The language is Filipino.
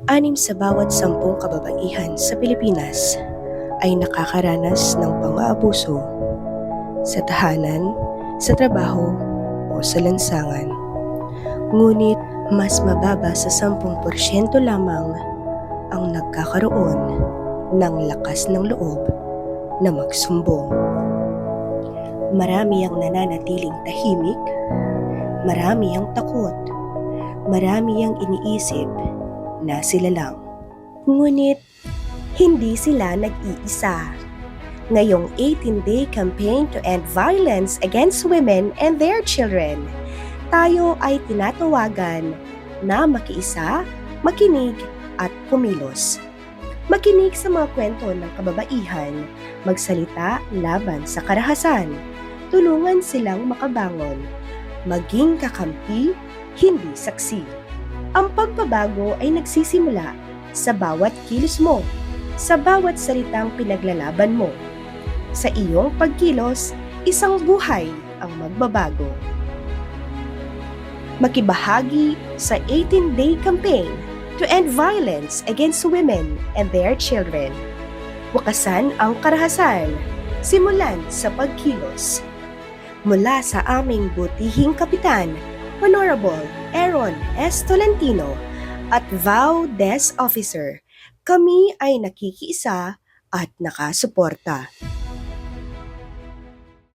Anim sa bawat 10 kababaihan sa Pilipinas ay nakakaranas ng pang-aabuso sa tahanan, sa trabaho o sa lansangan. Ngunit mas mababa sa 10% lamang ang nagkakaroon ng lakas ng loob na magsumbong. Marami ang nananatiling tahimik, marami ang takot, marami ang iniisip na sila lang. Ngunit hindi sila nag-iisa. Ngayong 18-day campaign to end violence against women and their children, tayo ay tinatawagan na makiisa, makinig at kumilos. Makinig sa mga kwento ng kababaihan, magsalita laban sa karahasan, tulungan silang makabangon, maging kakampi, hindi saksi. Ang pagbabago ay nagsisimula sa bawat kilos mo, sa bawat salitang pinaglalaban mo. Sa iyong pagkilos, isang buhay ang magbabago. Makibahagi sa 18-day campaign to end violence against women and their children. Wakasan ang karahasan, simulan sa pagkilos. Mula sa aming butihing kapitan, Honorable Aaron S. Tolentino at VAU Desk Officer, kami ay nakikiisa at nakasuporta.